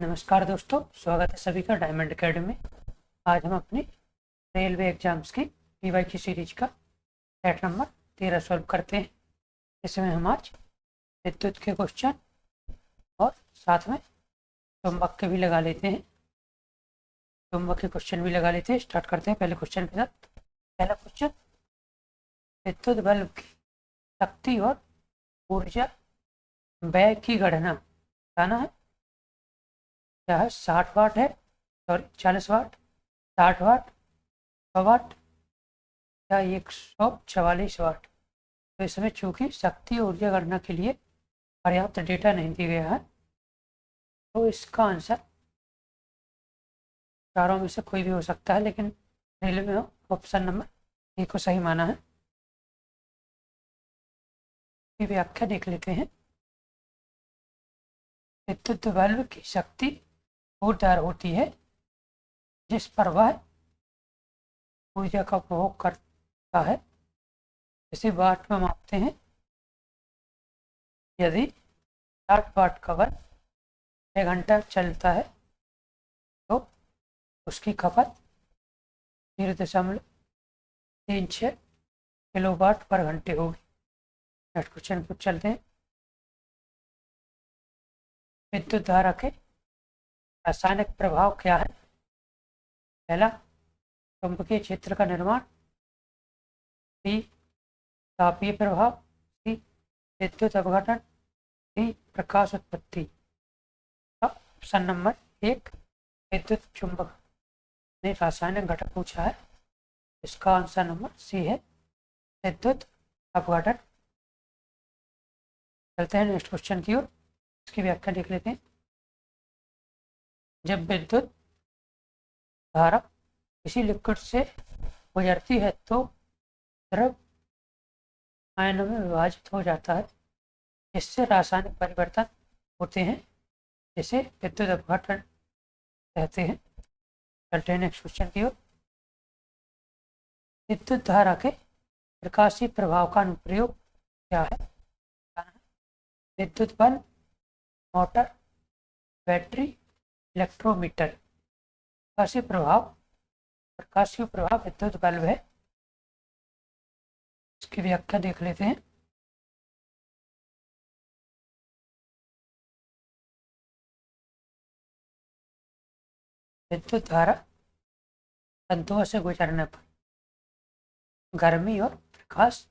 नमस्कार दोस्तों, स्वागत है सभी का डायमंड अकेडमी में। आज हम अपनी रेलवे एग्जाम्स की पीवाई की सीरीज का सेट नंबर 13 सॉल्व करते हैं। इसमें हम आज विद्युत के क्वेश्चन और साथ में चुंबक के भी लगा लेते हैं। चुंबक के क्वेश्चन भी लगा लेते हैं। स्टार्ट करते हैं पहले क्वेश्चन के साथ। पहला क्वेश्चन, विद्युत बल्ब की शक्ति और ऊर्जा व्यय की गणना बताना है। क्या है? 60 वाट है, सॉरी 40 वाट, 60 वाट, 100 वाट या 144 वाट। तो इसमें चूंकि शक्ति और ऊर्जा गणना के लिए पर्याप्त डेटा नहीं दिया गया है, तो इसका आंसर चारों में से कोई भी हो सकता है, लेकिन रेलवे में ऑप्शन नंबर ए को सही माना है। ये व्याख्या देख लेते हैं। विद्युत बल्ब की शक्ति ऊर्जा होती है जिस पर वह ऊर्जा का उपभोग करता है। इसे वाट में मापते हैं। यदि 60 वाट का बल्ब 6 घंटा चलता है तो उसकी खपत 0.36 किलोवाट पर घंटे होगी। नेक्स्ट क्वेश्चन पर चलते हैं। विद्युत धारा के रासायनिक प्रभाव क्या है? पहला, चुंबकीय क्षेत्र का निर्माण। बी, तापीय प्रभाव। सी, विद्युत अपघटन। डी, प्रकाश उत्पत्ति। ऑप्शन नंबर 1, विद्युत चुंबक ने रासायनिक घटक पूछा है। इसका आंसर नंबर सी है, विद्युत अपघटन। चलते हैं नेक्स्ट क्वेश्चन की ओर। इसकी व्याख्या देख लेते हैं। जब विद्युत धारा किसी लिक्विड से गुजरती है तो द्रव आयनों में विभाजित हो जाता है, जिससे रासायनिक परिवर्तन होते हैं, जिसे विद्युत अपघटन कहते हैं। चलते हैं नेक्स्ट क्वेश्चन की ओर। विद्युत धारा के प्रकाशीय प्रभाव का अनुप्रयोग क्या है? विद्युत बल्ब, मोटर, बैटरी, इलेक्ट्रोमीटर। प्रकाशीय प्रभाव विद्युत बल्ब है। इसकी व्याख्या देख लेते हैं। विद्युत धारा तंतुओं से गुजरने पर गर्मी और प्रकाश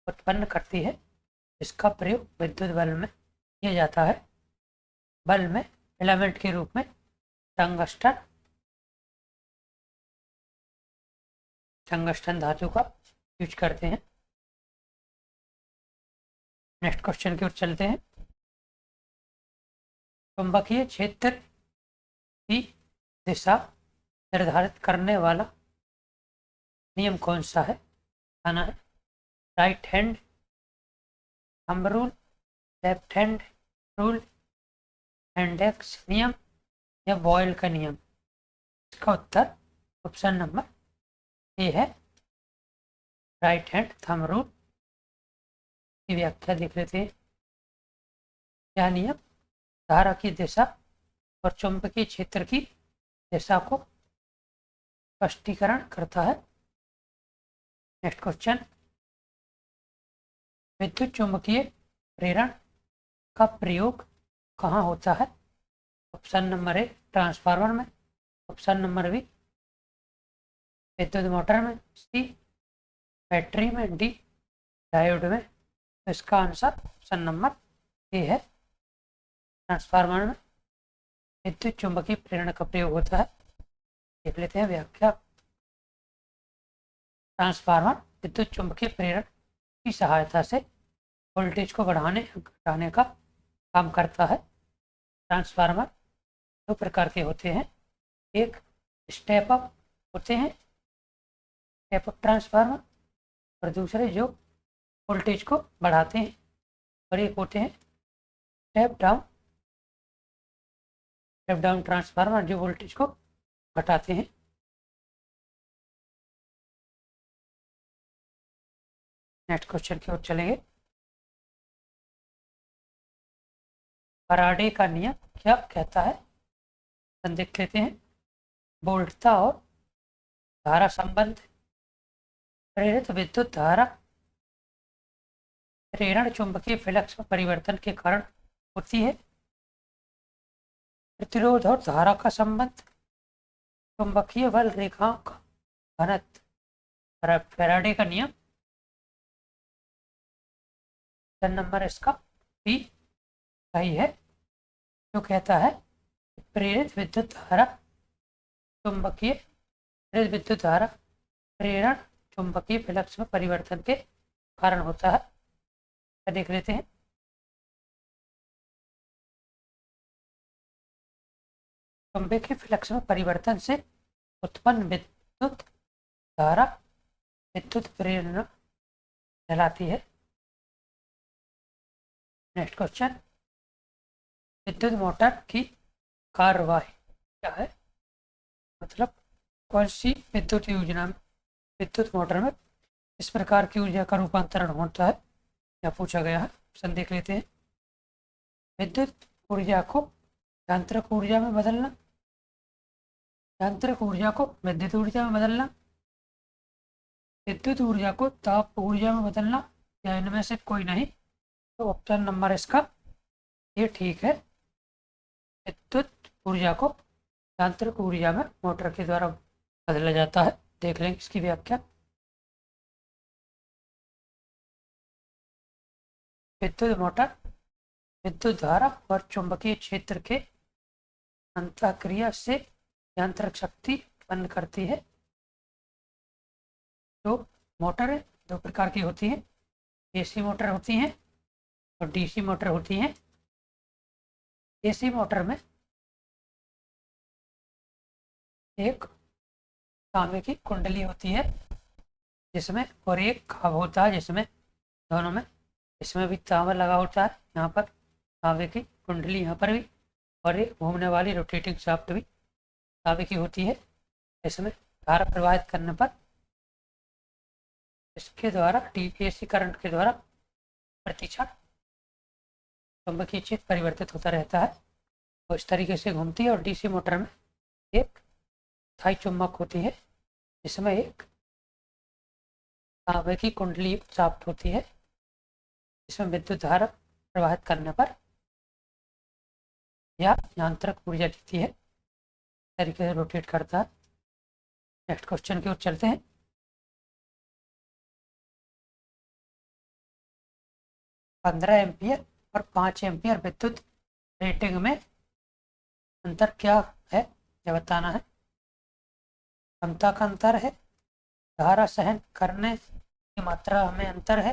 उत्पन्न करती है। इसका प्रयोग विद्युत बल्ब में किया जाता है। बल्ब में फिलामेंट के रूप में टंगस्टन धातु का यूज करते हैं। नेक्स्ट क्वेश्चन की ओर चलते हैं। चुंबकीय क्षेत्र की दिशा निर्धारित करने वाला नियम कौन सा है? आना है right hand thumb rule, left hand rule, index नियम या बॉयल का नियम। इसका उत्तर ऑप्शन नंबर ए है, राइट हैंड थंब रूल। की व्याख्या देख लेते हैं। यह नियम धारा की दिशा और चुंबकीय क्षेत्र की दिशा को स्पष्टीकरण करता है। नेक्स्ट क्वेश्चन, विद्युत चुंबकीय प्रेरण का प्रयोग कहाँ होता है? ऑप्शन नंबर ए, ट्रांसफार्मर में। ऑप्शन नंबर बी, विद्युत मोटर में। सी, बैटरी में। डी, डायोड में। तो इसका आंसर ऑप्शन नंबर ए है, ट्रांसफार्मर में विद्युत चुंबकीय प्रेरण का प्रयोग होता है। देख लेते हैं व्याख्या। ट्रांसफार्मर विद्युत चुंबकीय प्रेरण की सहायता से वोल्टेज को बढ़ाने घटाने का काम करता है। ट्रांसफार्मर दो प्रकार के होते हैं। एक स्टेप अप होते हैं, स्टेप अप ट्रांसफार्मर, और दूसरे जो वोल्टेज को बढ़ाते हैं। और एक होते हैं स्टेप डाउन ट्रांसफार्मर, जो वोल्टेज को घटाते हैं। नेक्स्ट क्वेश्चन की ओर चलेंगे। फैराडे का नियम क्या कहता है? देख लेते हैं। वोल्टता और धारा संबंध। प्रेरित विद्युत धारा प्रेरण चुंबकीय फ्लक्स में परिवर्तन के कारण होती है। प्रतिरोध और धारा का संबंध। चुंबकीय बल रेखाओं का घनत्व। फैराडे का नियम। नंबर इसका बी सही है, जो कहता है प्रेरित विद्युत धारा चुंबकीय प्रेरित विद्युत धारा प्रेरण चुंबकीय फ्लक्स में परिवर्तन के कारण होता है। देख लेते हैं। चुंबकीय फ्लक्स में परिवर्तन से उत्पन्न विद्युत धारा विद्युत प्रेरण कहलाती है। नेक्स्ट क्वेश्चन, विद्युत मोटर की कार्यवाही क्या है? मतलब कौन सी विद्युत योजना में विद्युत मोटर में इस प्रकार की ऊर्जा का रूपांतरण होता है, या पूछा गया है। ऑप्शन देख लेते हैं। विद्युत ऊर्जा को यांत्रिक ऊर्जा में बदलना, यांत्रिक ऊर्जा को विद्युत ऊर्जा में बदलना, विद्युत ऊर्जा को ताप ऊर्जा में बदलना, या इनमें से कोई नहीं। तो ऑप्शन नंबर इसका ये ठीक है। विद्युत ऊर्जा को यांत्रिक ऊर्जा में मोटर के द्वारा बदला जाता है। देख लेंगे इसकी व्याख्या। विद्युत मोटर विद्युत धारा और चुंबकीय क्षेत्र के अंतःक्रिया से यांत्रिक शक्ति उत्पन्न करती है। तो मोटर दो प्रकार की होती हैं, एसी मोटर होती हैं और डीसी मोटर होती हैं। एसी मोटर में एक तांबे की कुंडली होती है जिसमें, और एक खाब होता है जिसमें, दोनों में, इसमें भी तांबा लगा होता है, यहाँ पर तांबे की कुंडली यहाँ पर भी, और एक घूमने वाली रोटेटिंग शाफ्ट भी तांबे की होती है। इसमें धारा प्रवाहित करने पर इसके द्वारा एसी करंट के द्वारा प्रतिक्षण चुंबकीय क्षेत्र परिवर्तित होता रहता है और इस तरीके से घूमती है। और डीसी मोटर में एक स्थायी चुंबक होती है जिसमें एक तांबे की कुंडली शाफ्ट होती है, इसमें विद्युत धारा प्रवाहित करने पर या यांत्रिक ऊर्जा देती है, तरीके से रोटेट करता है। नेक्स्ट क्वेश्चन की ओर चलते हैं। पंद्रह एम्पियर और 5 एम्पियर विद्युत रेटिंग में अंतर क्या है, यह बताना है। क्षमता का अंतर है, धारा सहन करने की मात्रा में अंतर है,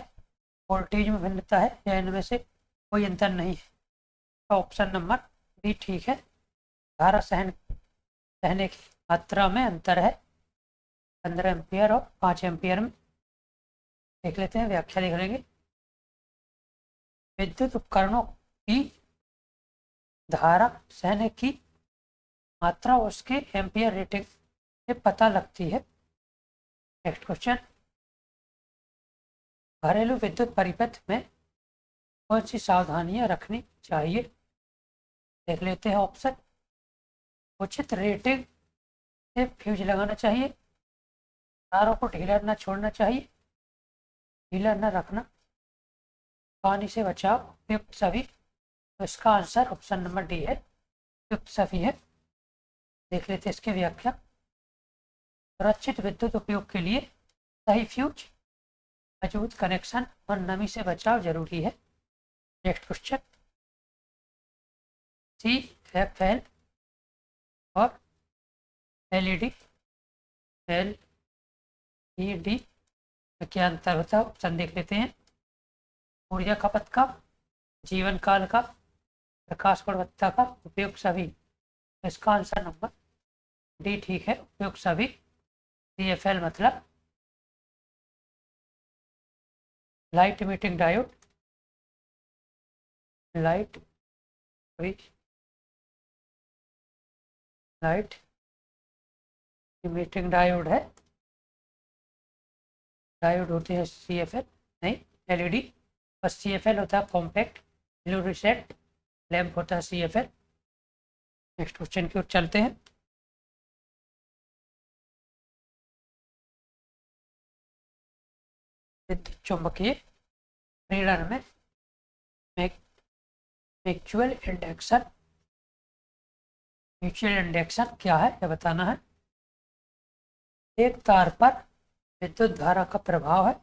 वोल्टेज में भिन्नता है, या इनमें से कोई अंतर नहीं है। तो ऑप्शन नंबर बी ठीक है। धारा सहने की मात्रा में अंतर है 15 एम्पियर और 5 एम्पियर में। देख लेते हैं, व्याख्या देख लेंगे। विद्युत उपकरणों की धारा सहने की मात्रा उसके एम्पियर रेटिंग से पता लगती है। नेक्स्ट क्वेश्चन, घरेलू विद्युत परिपथ में कौन सी सावधानियां रखनी चाहिए? देख लेते हैं ऑप्शन। उचित रेटिंग से फ्यूज लगाना चाहिए, तारों को ढीला न छोड़ना चाहिए, ढीला न रखना, पानी से बचाव, उपयुक्त सभी। तो इसका आंसर ऑप्शन नंबर डी है, उपयुक्त सभी है। देख लेते हैं इसकी व्याख्या। सुरक्षित विद्युत उपयोग के लिए सही फ्यूज, मजबूत कनेक्शन और नमी से बचाव जरूरी है। नेक्स्ट क्वेश्चन, CFL और LED में क्या अंतर होता है? ऑप्शन देख लेते हैं। ऊर्जा खपत का, जीवन काल का, प्रकाश गुणवत्ता का, उपयोग सभी। इसका आंसर नंबर डी ठीक है, उपयोग सभी। CFL मतलब light emitting diode, light emitting diode है। डायोड होते हैं CFL, नहीं LED। और CFL होता है कॉम्पैक्ट फ्लोरोसेंट लैंप होता है CFL। नेक्स्ट क्वेश्चन की ओर चलते हैं। विद्युत चुंबकीय प्रेरण में म्यूचुअल इंडक्शन क्या है यह बताना है। एक तार पर विद्युत धारा का प्रभाव है।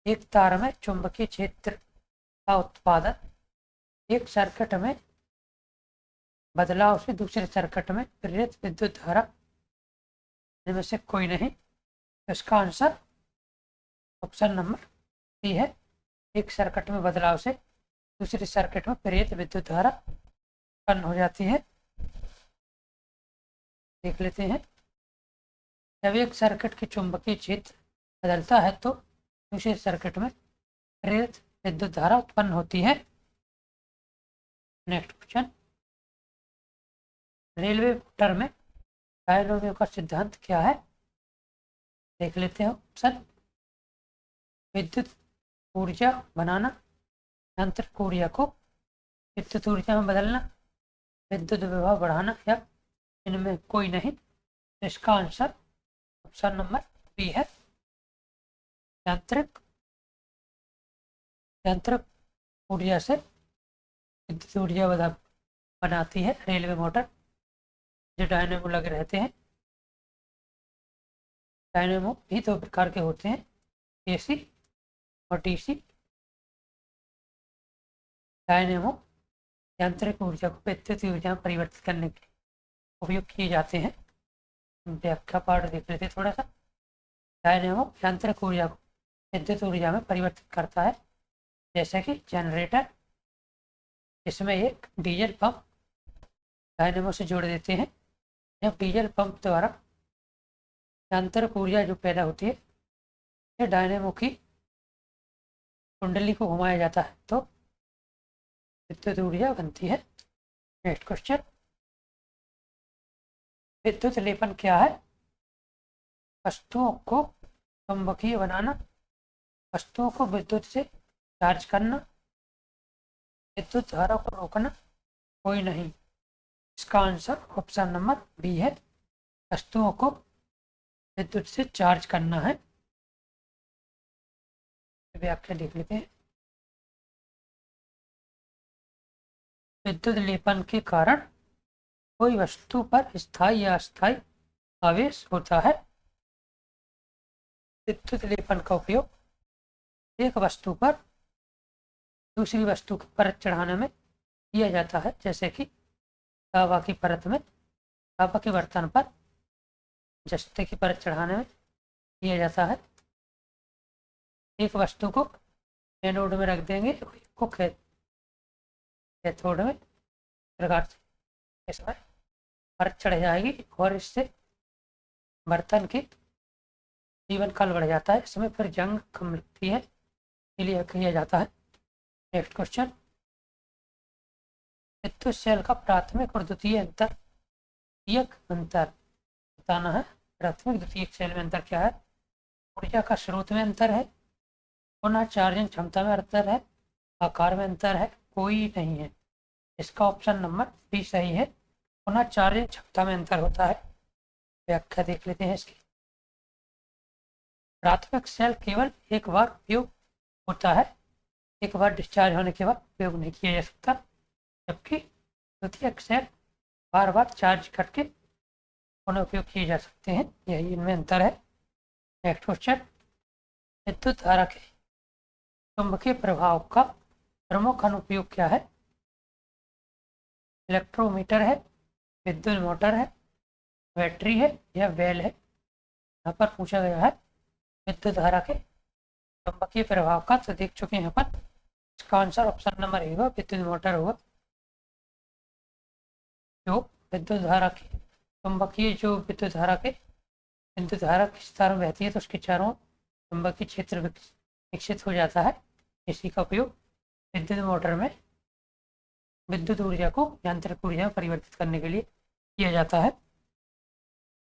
एक तार में चुंबकीय क्षेत्र का उत्पादन। एक सर्किट में बदलाव से दूसरे सर्किट में प्रेरित विद्युत धारा इनमें से कोई नहीं। इसका आंसर ऑप्शन नंबर सी है। एक सर्किट में बदलाव से दूसरे सर्किट में प्रेरित विद्युत धारा उत्पन्न हो जाती है। देख लेते हैं। जब एक सर्किट की चुंबकीय क्षेत्र बदलता है तो दूसरे सर्किट में प्रेरित विद्युत धारा उत्पन्न होती है। नेक्स्ट क्वेश्चन, रेलवे मोटर में डायनोमो का सिद्धांत क्या है। देख लेते हैं ऑप्शन। विद्युत ऊर्जा बनाना, यांत्रिक ऊर्जा को विद्युत ऊर्जा में बदलना, विद्युत विभव बढ़ाना या इनमें कोई नहीं। इसका आंसर ऑप्शन नंबर बी है। यांत्रिक ऊर्जा से विद्युत ऊर्जा बनाती है रेलवे मोटर। जो डायनेमो लगे रहते हैं। डायनेमो भी दो प्रकार के होते हैं, एसी और डीसी। डायनेमो यांत्रिक ऊर्जा को विद्युत ऊर्जा में परिवर्तित करने के लिए उपयोग किए जाते हैं। व्याख्या पाठ देख लेते थोड़ा सा। डायनेमो यांत्रिक ऊर्जा को विद्युत ऊर्जा में परिवर्तित करता है, जैसे कि जनरेटर। इसमें एक डीजल पंप डायनेमो से जोड़ देते हैं। जब डीजल पंप द्वारा यांत्रिक ऊर्जा जो पैदा होती है, यह डायनेमो की कुंडली को घुमाया जाता है तो विद्युत ऊर्जा बनती है। नेक्स्ट क्वेश्चन, विद्युत लेपन क्या है। वस्तुओं को चुंबकीय बनाना, वस्तुओं को विद्युत से चार्ज करना, विद्युत धारा को रोकना, कोई नहीं। इसका आंसर ऑप्शन नंबर बी है। वस्तुओं को विद्युत से चार्ज करना है। व्याख्या देख लेते हैं। विद्युत लेपन के कारण कोई वस्तु पर स्थायी या अस्थायी आवेश होता है। विद्युत लेपन का उपयोग एक वस्तु पर दूसरी वस्तु की परत चढ़ाने में किया जाता है, जैसे कि तांबा की परत में तांबा के बर्तन पर जस्ते की परत चढ़ाने में किया जाता है। एक वस्तु को एनोड में रख देंगे, को कैथोड में प्रकार से इसमें परत चढ़ जाएगी और इससे बर्तन की जीवन काल बढ़ जाता है। इसमें फिर जंग कम लगती है, इसलिए किया जाता है। नेक्स्ट क्वेश्चन, विद्युत सेल का प्राथमिक और द्वितीय अंतर बताना है। प्राथमिक द्वितीय सेल में अंतर क्या है। ऊर्जा का स्रोत में अंतर है, पुनः चार्जिंग क्षमता में अंतर है, आकार में अंतर है, कोई नहीं है। इसका ऑप्शन नंबर बी सही है। पुनः चार्जिंग क्षमता में अंतर होता है। व्याख्या देख लेते हैं इसकी। प्राथमिक सेल केवल एक बार उपयोग होता है, एक बार डिस्चार्ज होने के बाद उपयोग नहीं किया जा सकता, जबकि द्वितीयक सेल बार बार चार्ज करके पुनः उपयोग किए जा सकते हैं। यही इनमें अंतर है। नेक्स्ट क्वेश्चन, विद्युत धारा के चुंबकीय प्रभाव का प्रमुख अनुप्रयोग क्या है। इलेक्ट्रोमीटर है, विद्युत मोटर है, बैटरी है या बेल है। यहाँ पर पूछा गया है विद्युत धारा के चुंबकीय प्रभाव का, तो देख चुके हैं अपन। इसका आंसर ऑप्शन नंबर ए होगा, विद्युत मोटर होगा। जो विद्युत धारा की चुंबकीय विद्युत धारा किस तार में बहती है तो उसके चारों चुंबकीय क्षेत्र विकसित हो जाता है। इसी का उपयोग विद्युत मोटर में विद्युत ऊर्जा को यांत्रिक ऊर्जा में परिवर्तित करने के लिए किया जाता है।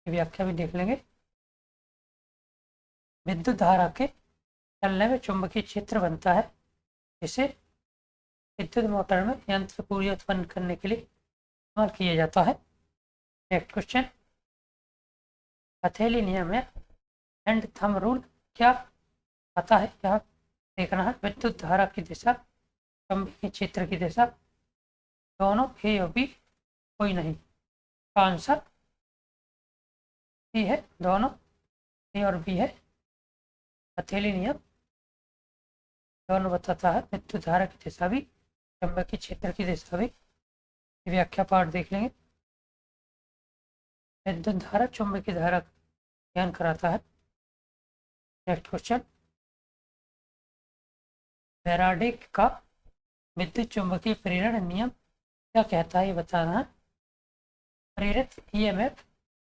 व्याख्या भी देख लेंगे। विद्युत धारा के चलने में चुंबकीय क्षेत्र बनता है, जिसे विद्युत मोटर में यांत्रिक ऊर्जा उत्पन्न करने के लिए इस्तेमाल किया जाता है। नेक्स्ट क्वेश्चन, हथेली नियम या हैंड थंब रूल क्या आता है? क्या देखना है? विद्युत धारा की दिशा, चुंबकीय क्षेत्र की दिशा, दोनों ए और बी, कोई नहीं। का आंसर बी है, दोनों ए और बी है। हथेली नियम दोनों बताता है, विद्युत धारा की दिशा भी, चुंबकीय क्षेत्र की दिशा भी। व्याख्या पाठ देख लेंगे। विद्युत धारा चुंबकीय धारा ज्ञान कराता है। नेक्स्ट क्वेश्चन, फैराडे का विद्युत चुंबकीय प्रेरण नियम क्या कहता है? ये बताना है। प्रेरित ईएमएफ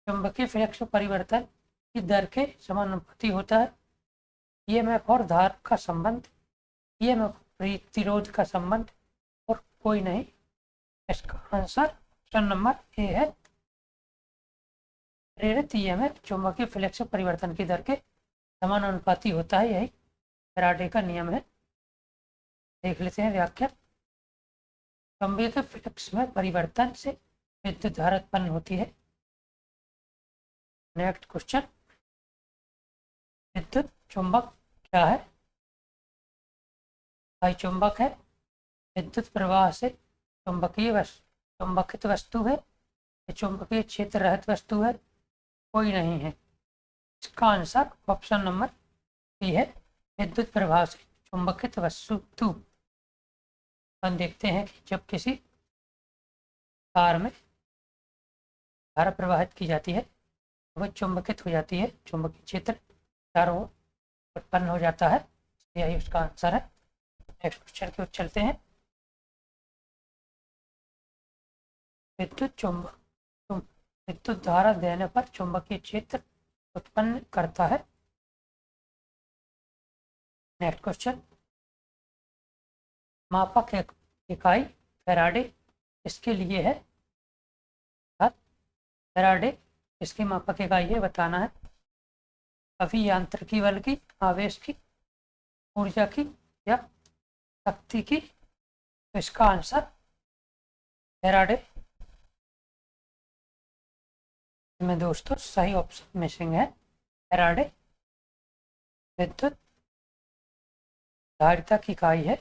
चुंबकीय फ्लक्स परिवर्तन की दर के समानुपाती होता है। ईएमएफ और धारा का संबंध, ईएमएफ प्रतिरोध का संबंध, और कोई नहीं। इसका आंसर ऑप्शन नंबर ए है। प्रेरित ईएमएफ चुंबकीय फ्लक्स परिवर्तन की दर के समानुपाती होता है, यही फैराडे का नियम है। देख लेते हैं व्याख्या। चुंबकीय फ्लक्स में परिवर्तन से विद्युत धारा उत्पन्न होती है। नेक्स्ट क्वेश्चन, विद्युत चुंबक क्या है? भाई चुंबक है, विद्युत प्रवाह से चुंबकित वस्तु है, चुंबकीय क्षेत्र रहित वस्तु है, कोई नहीं है। इसका आंसर ऑप्शन नंबर बी है, विद्युत प्रवाह से चुंबकित वस्तु। हम देखते हैं कि जब किसी तार में धारा प्रवाहित की जाती है वह चुंबकित हो जाती है, चुंबकीय क्षेत्र चारों ओर उत्पन्न हो जाता है, यही उसका आंसर है। नेक्स्ट क्वेश्चन की ओर चलते हैं। विद्युत धारा देने पर चुंबकीय क्षेत्र उत्पन्न करता है। नेक्स्ट क्वेश्चन, मापक इकाई फैराडे इसके लिए है? फैराडे इसकी मापक इकाई है, बताना है। अभियांत्रिकी बल की, आवेश की, ऊर्जा की, या शक्ति की? तो इसका आंसर फैराडे में दोस्तों सही ऑप्शन मिसिंग है। फैराडे विद्युत धारिता की इकाई है।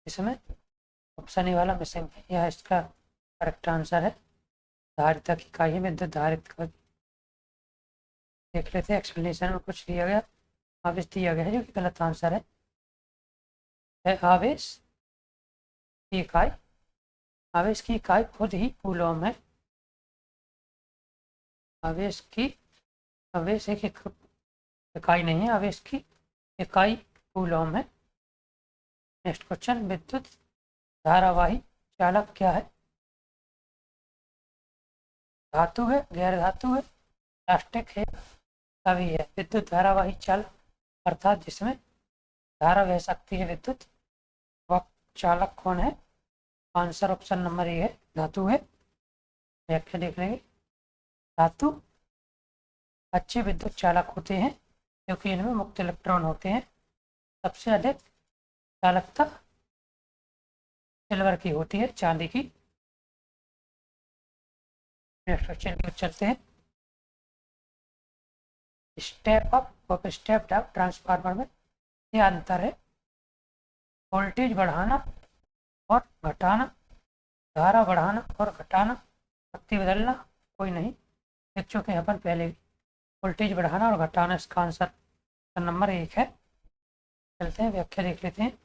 इसमें ऑप्शन ए वाला मिसिंग है, यह इसका करेक्ट आंसर है। धारिता की इकाई है विद्युत धारिता। देख लेते हैं, एक्सप्लेनेशन में कुछ दिया गया, आवेश दिया गया है जो कि गलत आंसर है। आवेश की इकाई, आवेश की इकाई खुद ही कूलॉम है। आवेश एक इकाई नहीं है, आवेश की इकाई कूलॉम है। नेक्स्ट क्वेश्चन, विद्युत धारावाही चालक क्या है? धातु है, गैर धातु है, प्लास्टिक है, सभी है। विद्युत धारावाही चालक अर्थात जिसमें धारा बह सकती है विद्युत, वह चालक कौन है? आंसर ऑप्शन नंबर ए है, धातु है। व्याख्या देख लेंगे। धातु अच्छे विद्युत चालक होते हैं क्योंकि इनमें मुक्त इलेक्ट्रॉन होते हैं। सबसे अधिक चालकता सिल्वर की होती है, चांदी की। नेक्स्ट क्वेश्चन की ओर चलते हैं। स्टेप अप और स्टेप डाउन ट्रांसफार्मर में क्या अंतर है? वोल्टेज बढ़ाना और घटाना, धारा बढ़ाना और घटाना, शक्ति बदलना, कोई नहीं। देख चुके हैं अपन पहले भी। वोल्टेज बढ़ाना और घटाना इसका आंसर नंबर 1 है। चलते हैं, व्याख्या देख लेते हैं।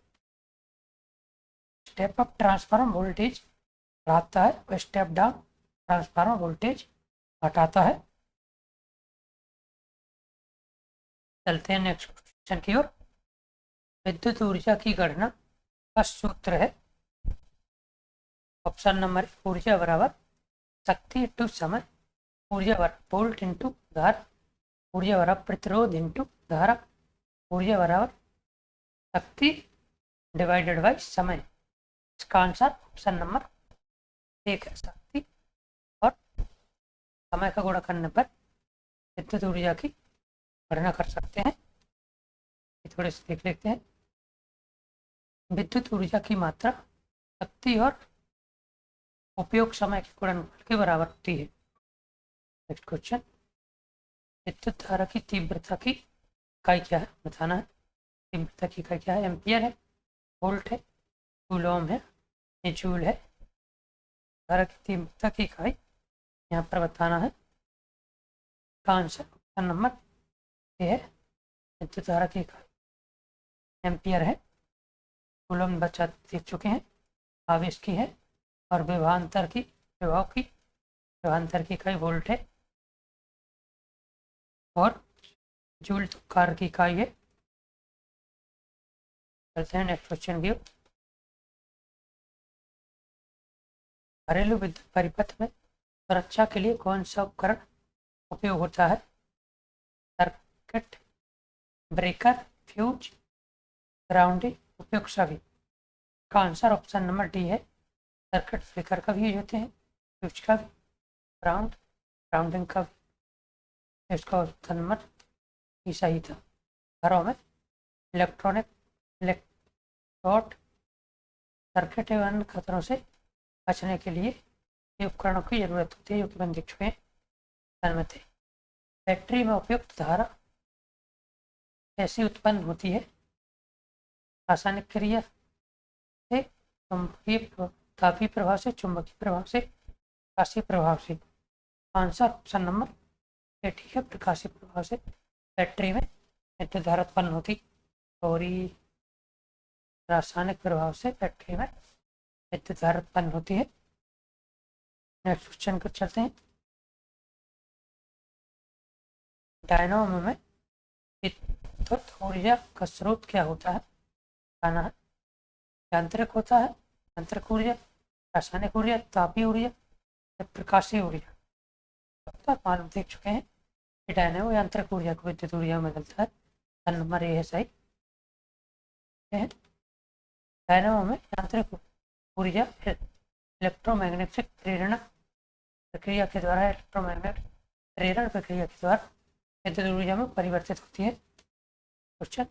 स्टेप अप ट्रांसफार्मर वोल्टेज बढ़ाता है और स्टेप डाउन ट्रांसफार्मर वोल्टेज घटाता है। चलते हैं नेक्स्ट क्वेश्चन की ओर। विद्युत ऊर्जा की गणना का सूत्र है। ऑप्शन नंबर ऊर्जा बराबर शक्ति इंटू समय, ऊर्जा बराबर वोल्ट इंटू धारा, ऊर्जा बराबर प्रतिरोध इंटू धारा, ऊर्जा बराबर शक्ति डिवाइडेड बाई समय। इसका आंसर ऑप्शन नंबर 1 है, शक्ति और समय का गुणा करने पर विद्युत ऊर्जा की गणना कर सकते हैं। थोड़े से देख लेते हैं। विद्युत ऊर्जा की मात्रा शक्ति और उपयोग समय के गुणनफल के बराबर होती है। नेक्स्ट क्वेश्चन, विद्युत धारा की तीव्रता की इकाई क्या है, बताना है। तीव्रता की इकाई क्या है? एम्पियर है, वोल्ट है, कूलॉम है, या जूल है। धारा की तीव्रता की इकाई यहाँ पर बताना है। का आंसर ऑप्शन नंबर ए है। विद्युत धारा की इकाई एम्पियर है, कूलॉम बचा देख चुके हैं, आवेश की है, और विभवांतर की इकाई वोल्ट है, और जूल कार की इकाई है। चलते हैं नेक्स्ट क्वेश्चन की। घरेलू विद्युत परिपथ में सुरक्षा के लिए कौन सा उपकरण उपयोग होता है? सर्किट ब्रेकर, फ्यूज, ग्राउंडिंग, उपयोग सभी। का आंसर ऑप्शन नंबर डी है। सर्किट ब्रेकर का भी यूज होते हैं, फ्यूज का भी, ग्राउंडिंग का भी। इसका ऑप्शन नंबर ई सही था। घरों में इलेक्ट्रॉनिक इलेक्ट्रोड सर्किट एवं अन्य खतरों से बचने के लिए ये उपकरणों की जरूरत होती है, जो कि हम देख चुके हैं। बैटरी में उपयुक्त धारा कैसे उत्पन्न होती है? रासायनिक क्रिया से, तापीय प्रभाव से, चुंबकीय प्रभाव से, प्रकाशीय प्रभाव से। आंसर ऑप्शन नंबर ए ठीक है, प्रकाशीय प्रभाव से बैटरी में विद्युत धारा उत्पन्न होती, और रासायनिक प्रभाव से बैटरी में विद्युत धारा उत्पन्न होती है। नेक्स्ट क्वेश्चन को चलते हैं। डायनामो में विद्युत ऊर्जा का स्रोत क्या होता है? बताना है। यांत्रिक होता है, यांत्रिक ऊर्जा, रासायनिक ऊर्जा, तापीय ऊर्जा या प्रकाशीय ऊर्जा। अब तक मालूम देख चुके हैं कि डायनामो यांत्रिक ऊर्जा को विद्युत ऊर्जा में बदलता है। नंबर ए है सही। डायनामो में यांत्रिक ऊर्जा इलेक्ट्रोमैग्नेटिक प्रेरण प्रक्रिया के द्वारा विद्युत ऊर्जा में परिवर्तित होती है। क्वेश्चन,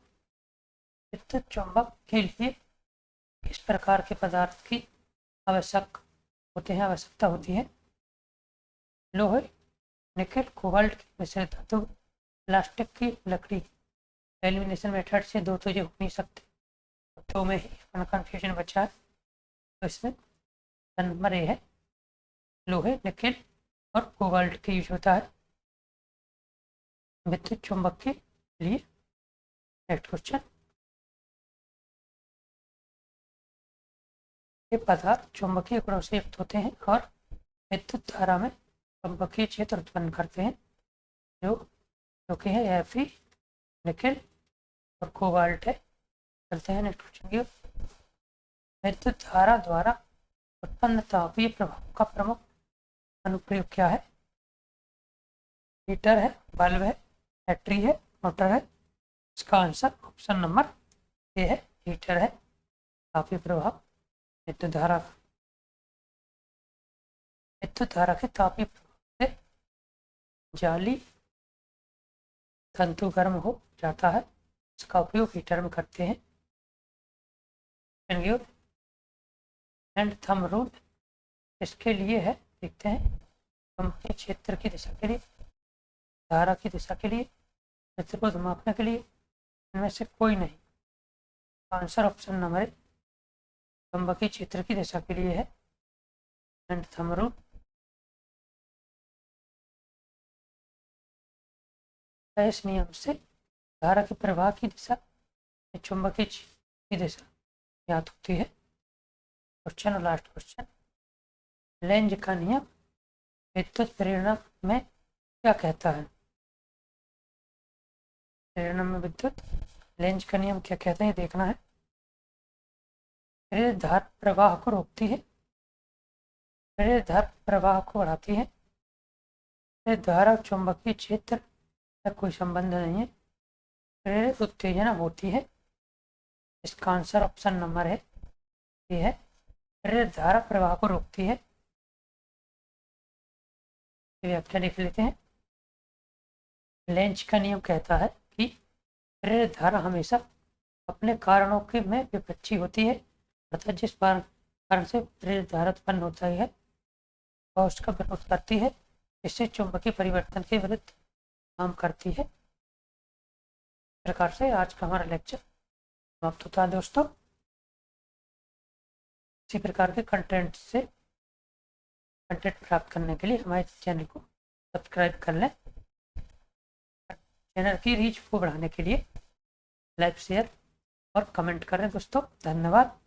विद्युत चुंबक के लिए किस प्रकार के पदार्थ की आवश्यकता होती है? लोहे, निकेल, कोबाल्ट की मिश्रित धातु, प्लास्टिक की लकड़ी। एलिमिनेशन मेथड से दो तो ये हो नहीं सकते, दो में ही कन्फ्यूजन बचा है, तो इसमें नंबर ए है। लोहे, निकेल और कोबाल्ट का यूज होता है विद्युत चुंबक के लिए। नेक्स्ट क्वेश्चन, ये पदार्थ चुंबकीय गुणों से युक्त होते हैं और विद्युत धारा में चुंबकीय क्षेत्र उत्पन्न करते हैं, जो कि है Fe, निकेल और कोबाल्ट है। चलते हैं नेक्स्ट क्वेश्चन की। विद्युत धारा द्वारा उत्पन्न तापीय प्रभाव का प्रमुख अनुप्रयोग क्या है? हीटर है, बल्ब है, बैटरी है, मोटर है। इसका आंसर ऑप्शन नंबर ए है, हीटर है। तापीय प्रभाव विद्युत धारा के तापीय प्रभाव से जाली तंतु गर्म हो जाता है, इसका उपयोग हीटर में करते हैं। एंड थंब रूल इसके लिए है, देखते हैं। चुंबकीय क्षेत्र की दिशा के लिए, धारा की दिशा के लिए, क्षेत्र को मापने के लिए, इनमें से कोई नहीं। आंसर ऑप्शन नंबर चुंबकीय क्षेत्र की दिशा के लिए है, एंड थंब रूल। इस नियम से धारा के प्रवाह की दिशा चुंबकीय की दिशा ज्ञात होती है। क्वेश्चन और लास्ट क्वेश्चन, लेंज का नियम विद्युत प्रेरण में क्या कहता है? प्रेरण में विद्युत लेंज का नियम क्या कहते हैं, देखना है। प्रेरित धारा प्रवाह को रोकती है, प्रेरित धारा प्रवाह को बढ़ाती है, प्रेरित धारा और चुंबकीय क्षेत्र का कोई संबंध नहीं है, प्रेरित उत्तेजना होती है। इसका आंसर ऑप्शन नंबर है ये है, प्रेरित धारा प्रवाह को रोकती है। व्याख्या देख लेते हैं। लेंज का नियम कहता है कि प्रेरित धारा हमेशा अपने कारणों के में विपक्षी होती है, अर्थात जिस कारण से प्रेरित धारा उत्पन्न होता है वह उसका विरोध करती है, इससे चुंबकीय परिवर्तन के विरुद्ध काम करती है। इस प्रकार से आज का हमारा लेक्चर समाप्त होता है दोस्तों। इसी प्रकार के कंटेंट प्राप्त करने के लिए हमारे चैनल को सब्सक्राइब कर लें। चैनल की रीच को बढ़ाने के लिए लाइक, शेयर और कमेंट करें दोस्तों। धन्यवाद।